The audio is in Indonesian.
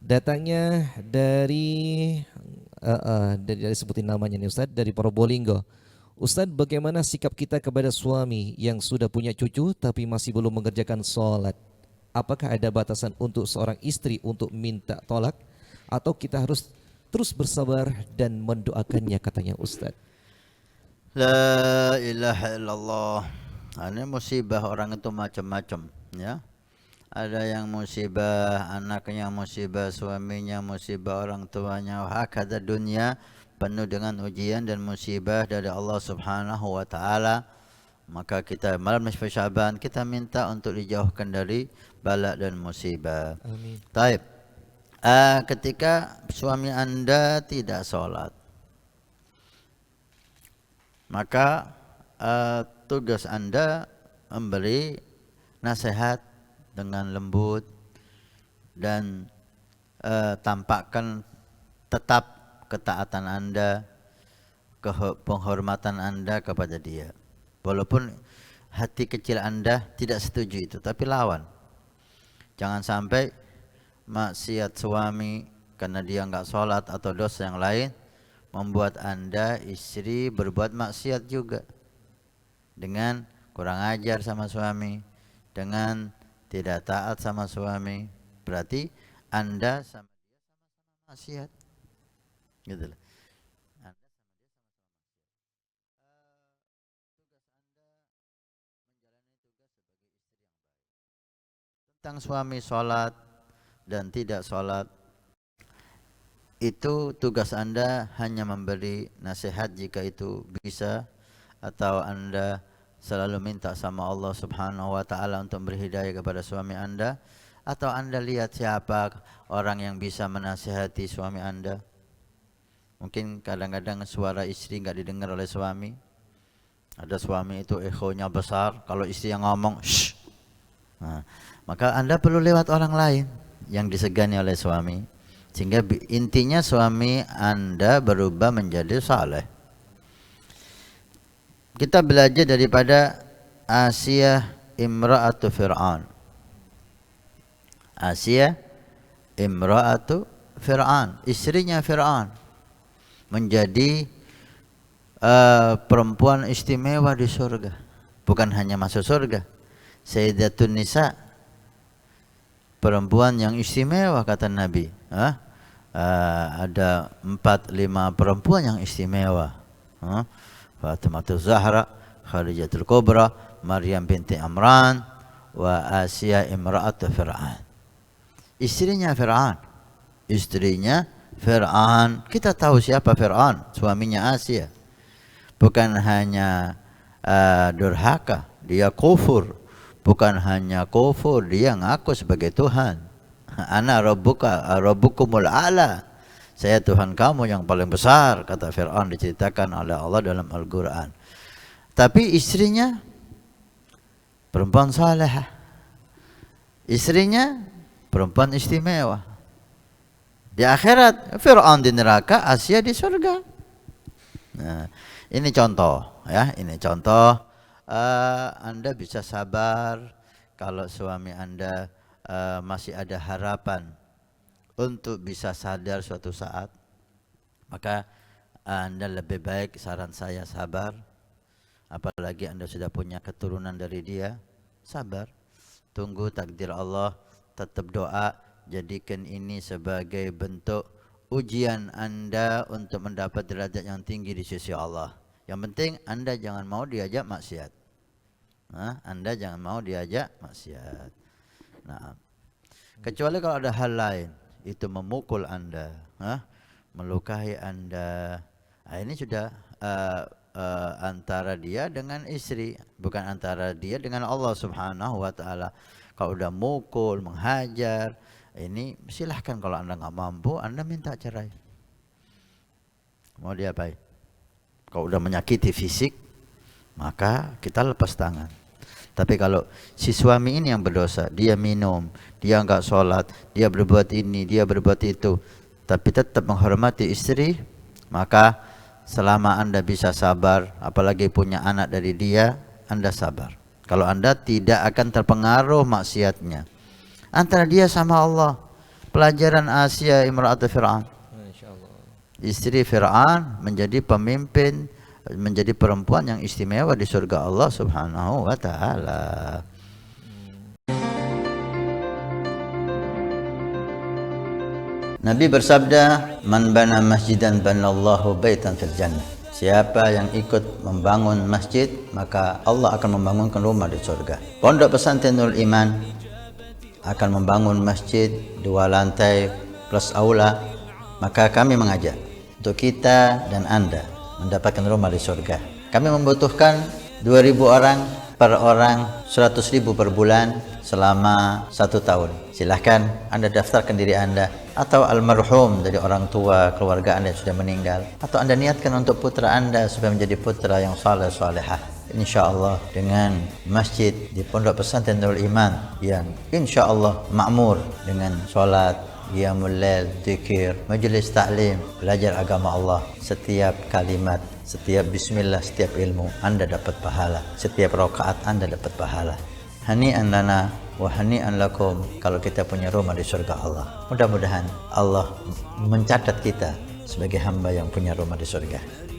Datangnya dari sebutin namanya nih Ustadz, dari Probolinggo. Ustadz, bagaimana sikap kita kepada suami yang sudah punya cucu tapi masih belum mengerjakan sholat? Apakah ada batasan untuk seorang istri untuk minta tolak, atau kita harus terus bersabar dan mendoakannya, katanya Ustadz? La ilaha illallah. Ini musibah orang itu macam-macam, ya. Ada yang musibah anaknya, musibah suaminya, musibah orang tuanya. Hakada dunia penuh dengan ujian dan musibah dari Allah Subhanahu wa taala. Maka kita malam nisfu Syaban kita minta untuk dijauhkan dari bala dan musibah. Amin. Taib. Ketika suami Anda tidak sholat, maka tugas Anda memberi nasihat dengan lembut dan tampakkan tetap ketaatan Anda, penghormatan Anda kepada dia. Walaupun hati kecil Anda tidak setuju itu, tapi lawan. Jangan sampai maksiat suami karena dia enggak sholat atau dosa yang lain membuat Anda istri berbuat maksiat juga, dengan kurang ajar sama suami, dengan tidak taat sama suami. Berarti Anda sama dia sama-sama maksiat, gitu loh. Tentang suami sholat dan tidak sholat, itu tugas Anda hanya memberi nasihat jika itu bisa, atau Anda selalu minta sama Allah Subhanahu wa taala untuk beri hidayah kepada suami Anda, atau Anda lihat siapa orang yang bisa menasihati suami Anda. Mungkin kadang-kadang suara istri enggak didengar oleh suami. Ada suami itu ekhonya besar, kalau istri yang ngomong shh. Nah, maka Anda perlu lewat orang lain yang disegani oleh suami, sehingga intinya suami Anda berubah menjadi saleh. Kita belajar daripada Asiyah imra'atu Fir'aun. Asiyah imra'atu Fir'aun, istrinya Fir'aun, menjadi perempuan istimewa di surga. Bukan hanya masuk surga, Sayyidatun Nisa, perempuan yang istimewa kata Nabi. Ada 4-5 perempuan yang istimewa. Fatimah Zahra, Khadijatul Kubra, Maryam binti Amran, wa Asiyah imra'atu Fir'aun. Istrinya Fir'aun. Istrinya Fir'aun. Kita tahu siapa Fir'aun, suaminya Asiyah. Bukan hanya durhaka, dia kufur. Bukan hanya kufur, dia ngaku sebagai Tuhan. Ana rabbukumul a'la. Saya Tuhan kamu yang paling besar, kata Fir'aun, diceritakan oleh Allah dalam Al-Quran. Tapi istrinya perempuan salehah, istrinya perempuan istimewa. Di akhirat Fir'aun di neraka, Asiyah di surga. Nah, ini contoh, ya, ini contoh. Anda bisa sabar kalau suami Anda masih ada harapan untuk bisa sadar suatu saat, maka Anda lebih baik, saran saya, sabar. Apalagi Anda sudah punya keturunan dari dia, sabar. Tunggu takdir Allah, tetap doa, jadikan ini sebagai bentuk ujian Anda untuk mendapat derajat yang tinggi di sisi Allah. Yang penting Anda jangan mau diajak maksiat. Anda jangan mau diajak maksiat. Nah, kecuali kalau ada hal lain, itu memukul Anda, melukai Anda. Nah, ini sudah antara dia dengan istri, bukan antara dia dengan Allah Subhanahu wa taala. Kalau udah mukul, menghajar, ini silahkan. Kalau Anda nggak mampu, Anda minta cerai. Mau diapain? Kalau udah menyakiti fisik, maka kita lepas tangan. Tapi kalau si suami ini yang berdosa, dia minum, dia enggak sholat, dia berbuat ini, dia berbuat itu, tapi tetap menghormati istri, maka selama Anda bisa sabar, apalagi punya anak dari dia, Anda sabar. Kalau Anda tidak akan terpengaruh maksiatnya. Antara dia sama Allah, Pelajaran Asia imra'at Fir'aun. Masyaallah. Istri Fir'aun menjadi pemimpin, menjadi perempuan yang istimewa di surga Allah Subhanahu wa taala. Nabi bersabda, "Man bana masjidan banallahu baitan fil jannah." Siapa yang ikut membangun masjid, maka Allah akan membangunkan rumah di surga. Pondok Pesantren Nurul Iman akan membangun masjid 2 lantai plus aula, maka kami mengajak untuk kita dan Anda mendapatkan rumah di surga. Kami membutuhkan 2.000 orang, per orang 100.000 per bulan selama 1 tahun. Silahkan Anda daftarkan diri Anda atau almarhum dari orang tua keluarga Anda yang sudah meninggal, atau Anda niatkan untuk putra Anda supaya menjadi putra yang saleh salehah. InsyaAllah dengan masjid di Pondok Pesantren Nurul Iman yang insyaAllah makmur dengan sholat, qiyamul lail, zikir, majelis taklim, belajar agama Allah. Setiap kalimat, setiap bismillah, setiap ilmu Anda dapat pahala. Setiap rakaat Anda dapat pahala. Hani'an lana wa hani'an lakum kalau kita punya rumah di surga Allah. Mudah-mudahan Allah mencatat kita sebagai hamba yang punya rumah di surga.